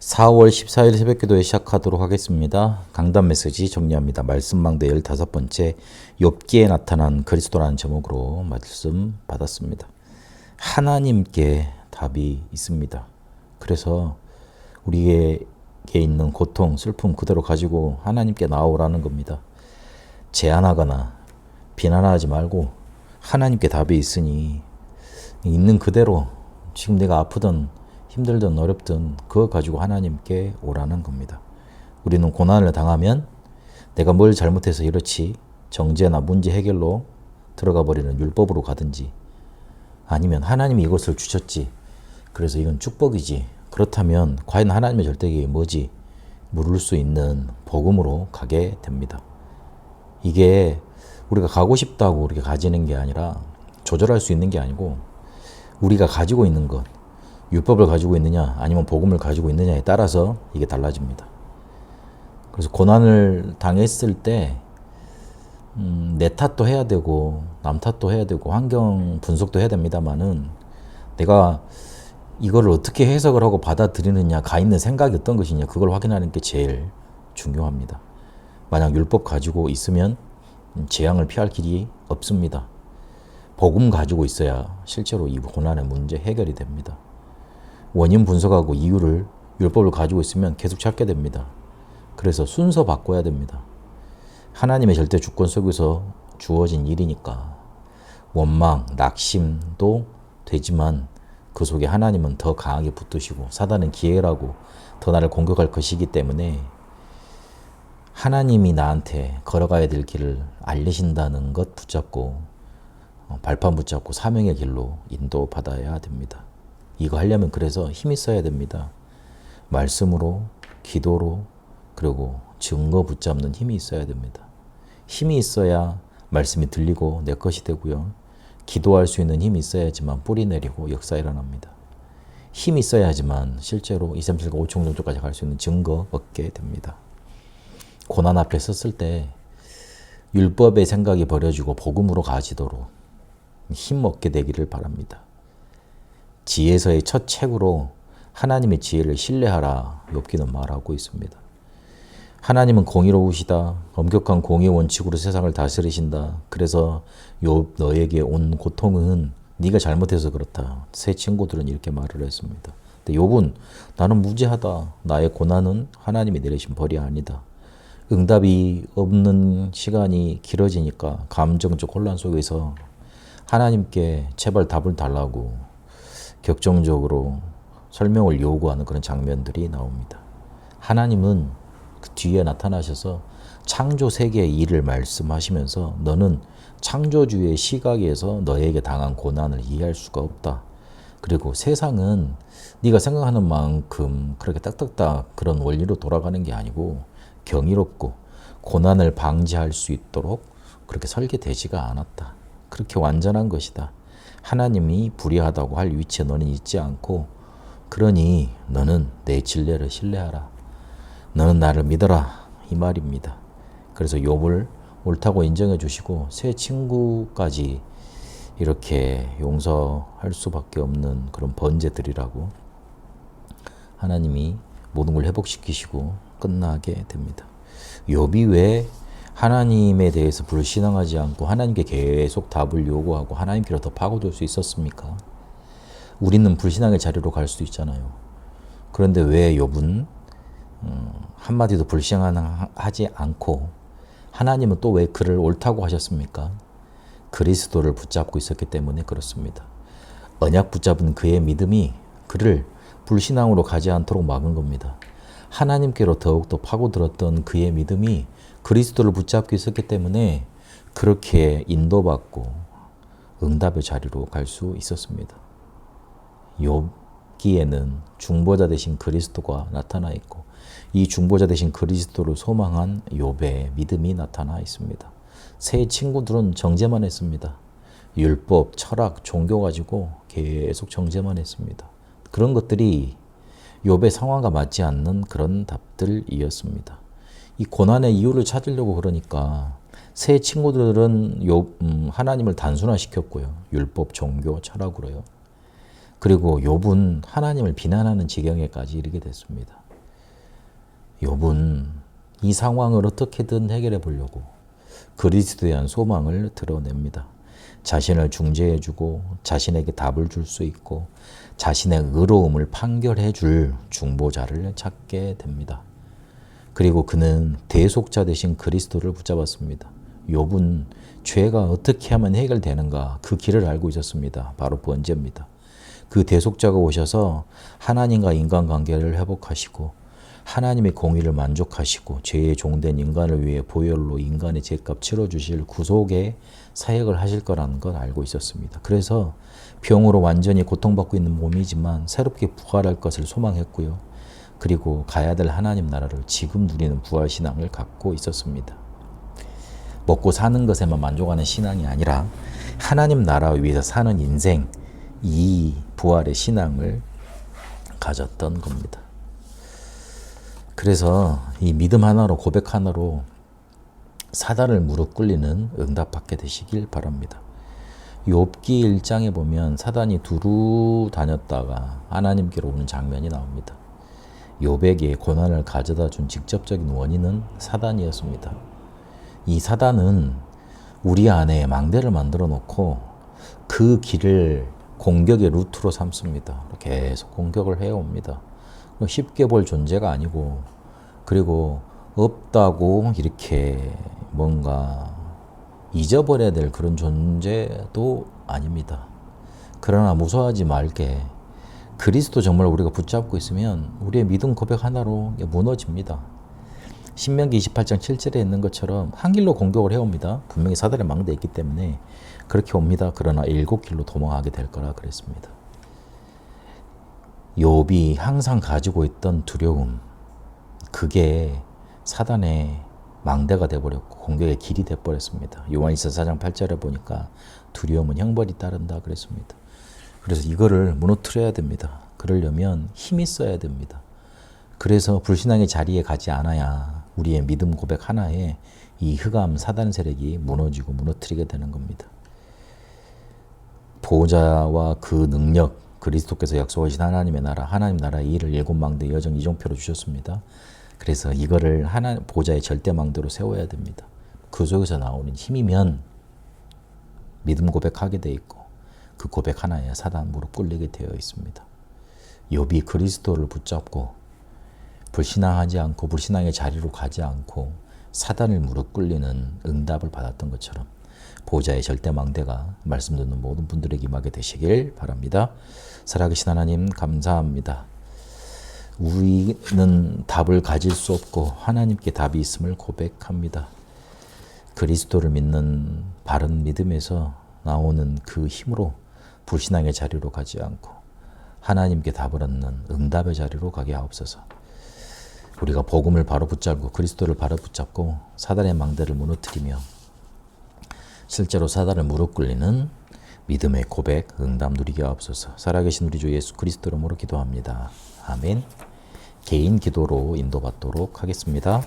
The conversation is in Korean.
4월 14일 새벽기도에 시작하도록 하겠습니다. 강단 메시지 정리합니다. 말씀망대 15번째 욥기에 나타난 그리스도라는 제목으로 말씀 받았습니다. 하나님께 답이 있습니다. 그래서 우리에게 있는 고통, 슬픔 그대로 가지고 하나님께 나오라는 겁니다. 제안하거나 비난하지 말고 하나님께 답이 있으니 있는 그대로 지금 내가 아프든 힘들든 어렵든 그거 가지고 하나님께 오라는 겁니다. 우리는 고난을 당하면 내가 뭘 잘못해서 이렇지 정죄나 문제 해결로 들어가 버리는 율법으로 가든지 아니면 하나님이 이것을 주셨지 그래서 이건 축복이지 그렇다면 과연 하나님의 절대계획이 뭐지 물을 수 있는 복음으로 가게 됩니다. 이게 우리가 가고 싶다고 우리가 가지는 게 아니라 조절할 수 있는 게 아니고 우리가 가지고 있는 것 율법을 가지고 있느냐 아니면 복음을 가지고 있느냐에 따라서 이게 달라집니다. 그래서 고난을 당했을 때 내 탓도 해야 되고 남 탓도 해야 되고 환경 분석도 해야 됩니다만은 내가 이거를 어떻게 해석을 하고 받아들이느냐 가 있는 생각이 어떤 것이냐 그걸 확인하는 게 제일 중요합니다. 만약 율법 가지고 있으면 재앙을 피할 길이 없습니다. 복음 가지고 있어야 실제로 이 고난의 문제 해결이 됩니다. 원인 분석하고 이유를 율법을 가지고 있으면 계속 찾게 됩니다. 그래서 순서 바꿔야 됩니다. 하나님의 절대 주권 속에서 주어진 일이니까 원망, 낙심도 되지만 그 속에 하나님은 더 강하게 붙드시고 사단은 기회라고 더 나를 공격할 것이기 때문에 하나님이 나한테 걸어가야 될 길을 알리신다는 것 붙잡고 발판 붙잡고 사명의 길로 인도받아야 됩니다. 이거 하려면 그래서 힘이 있어야 됩니다. 말씀으로, 기도로, 그리고 증거 붙잡는 힘이 있어야 됩니다. 힘이 있어야 말씀이 들리고 내 것이 되고요. 기도할 수 있는 힘이 있어야지만 뿌리 내리고 역사 일어납니다. 힘이 있어야지만 실제로 2, 3, 7, 5층 정도까지 갈 수 있는 증거 얻게 됩니다. 고난 앞에 섰을 때 율법의 생각이 버려지고 복음으로 가지도록 힘 얻게 되기를 바랍니다. 지혜서의 첫 책으로 하나님의 지혜를 신뢰하라 욥기는 말하고 있습니다. 하나님은 공의로우시다. 엄격한 공의 원칙으로 세상을 다스리신다. 그래서 욥 너에게 온 고통은 네가 잘못해서 그렇다. 새 친구들은 이렇게 말을 했습니다. 근데 욥은 나는 무죄하다. 나의 고난은 하나님이 내리신 벌이 아니다. 응답이 없는 시간이 길어지니까 감정적 혼란 속에서 하나님께 제발 답을 달라고 격정적으로 설명을 요구하는 그런 장면들이 나옵니다. 하나님은 그 뒤에 나타나셔서 창조 세계의 일을 말씀하시면서 너는 창조주의 시각에서 너에게 당한 고난을 이해할 수가 없다. 그리고 세상은 네가 생각하는 만큼 그렇게 딱딱딱 그런 원리로 돌아가는 게 아니고 경이롭고 고난을 방지할 수 있도록 그렇게 설계되지가 않았다. 그렇게 완전한 것이다. 하나님이 불의하다고 할 위치에 너는 있지 않고 그러니 너는 내 진리를 신뢰하라. 너는 나를 믿어라. 이 말입니다. 그래서 욥을 옳다고 인정해 주시고 새 친구까지 이렇게 용서할 수밖에 없는 그런 번제들이라고 하나님이 모든 걸 회복시키시고 끝나게 됩니다. 욥이 왜 하나님에 대해서 불신앙하지 않고 하나님께 계속 답을 요구하고 하나님께로 더 파고들 수 있었습니까? 우리는 불신앙의 자리로 갈 수도 있잖아요. 그런데 왜 욥은 한마디도 불신앙하지 않고 하나님은 또 왜 그를 옳다고 하셨습니까? 그리스도를 붙잡고 있었기 때문에 그렇습니다. 언약 붙잡은 그의 믿음이 그를 불신앙으로 가지 않도록 막은 겁니다. 하나님께로 더욱더 파고들었던 그의 믿음이 그리스도를 붙잡고 있었기 때문에 그렇게 인도받고 응답의 자리로 갈 수 있었습니다. 욥기에는 중보자 되신 그리스도가 나타나 있고 이 중보자 되신 그리스도를 소망한 욥의 믿음이 나타나 있습니다. 새 친구들은 정죄만 했습니다. 율법, 철학, 종교 가지고 계속 정죄만 했습니다. 그런 것들이 욥의 상황과 맞지 않는 그런 답들이었습니다. 이 고난의 이유를 찾으려고 그러니까 새 친구들은 하나님을 단순화시켰고요. 율법, 종교, 철학으로요. 그리고 욥은 하나님을 비난하는 지경에까지 이르게 됐습니다. 욥은 이 상황을 어떻게든 해결해 보려고 그리스도에 대한 소망을 드러냅니다. 자신을 중재해주고 자신에게 답을 줄 수 있고 자신의 의로움을 판결해 줄 중보자를 찾게 됩니다. 그리고 그는 대속자 되신 그리스도를 붙잡았습니다. 욥은 죄가 어떻게 하면 해결되는가 그 길을 알고 있었습니다. 바로 번제입니다. 그 대속자가 오셔서 하나님과 인간관계를 회복하시고 하나님의 공의를 만족하시고 죄의 종된 인간을 위해 보혈로 인간의 죄값 치러주실 구속의 사역을 하실 거라는 걸 알고 있었습니다. 그래서 병으로 완전히 고통받고 있는 몸이지만 새롭게 부활할 것을 소망했고요. 그리고 가야 될 하나님 나라를 지금 누리는 부활신앙을 갖고 있었습니다. 먹고 사는 것에만 만족하는 신앙이 아니라 하나님 나라를 위해서 사는 인생, 이 부활의 신앙을 가졌던 겁니다. 그래서 이 믿음 하나로 고백 하나로 사단을 무릎 꿇리는 응답받게 되시길 바랍니다. 욥기 1장에 보면 사단이 두루 다녔다가 하나님께로 오는 장면이 나옵니다. 욥에게 고난을 가져다 준 직접적인 원인은 사단이었습니다. 이 사단은 우리 안에 망대를 만들어 놓고 그 길을 공격의 루트로 삼습니다. 계속 공격을 해옵니다. 쉽게 볼 존재가 아니고 그리고 없다고 이렇게 뭔가 잊어버려야 될 그런 존재도 아닙니다. 그러나 무서워하지 말게 그리스도 정말 우리가 붙잡고 있으면 우리의 믿음 고백 하나로 무너집니다. 신명기 28장 7절에 있는 것처럼 한 길로 공격을 해옵니다. 분명히 사단의 망대에 있기 때문에 그렇게 옵니다. 그러나 7길로 도망하게 될 거라 그랬습니다. 욥이 항상 가지고 있던 두려움, 그게 사단의 망대가 되어버렸고 공격의 길이 되어버렸습니다. 요한일서 4장 8절에 보니까 두려움은 형벌이 따른다 그랬습니다. 그래서 이거를 무너뜨려야 됩니다. 그러려면 힘이 있어야 됩니다. 그래서 불신앙의 자리에 가지 않아야 우리의 믿음 고백 하나에 이 흑암 사단 세력이 무너지고 무너뜨리게 되는 겁니다. 보호자와 그 능력, 그리스도께서 약속하신 하나님의 나라, 하나님 나라의 일을 7망대 여정 이종표로 주셨습니다. 그래서 이거를 보호자의 절대망대로 세워야 됩니다. 그 속에서 나오는 힘이면 믿음 고백하게 돼 있고 그 고백 하나에 사단 무릎 꿇리게 되어 있습니다. 욥이 그리스도를 붙잡고 불신앙하지 않고 불신앙의 자리로 가지 않고 사단을 무릎 꿇리는 응답을 받았던 것처럼 보호자의 절대망대가 말씀 듣는 모든 분들에게 임하게 되시길 바랍니다. 살아계신 하나님 감사합니다. 우리는 답을 가질 수 없고 하나님께 답이 있음을 고백합니다. 그리스도를 믿는 바른 믿음에서 나오는 그 힘으로 불신앙의 자리로 가지 않고 하나님께 답을 얻는 응답의 자리로 가게 하옵소서. 우리가 복음을 바로 붙잡고 그리스도를 바로 붙잡고 사단의 망대를 무너뜨리며 실제로 사단을 무릎 꿇리는 믿음의 고백, 응답 누리게 하옵소서. 살아계신 우리 주 예수 그리스도 이름으로 기도합니다. 아멘. 개인 기도로 인도받도록 하겠습니다.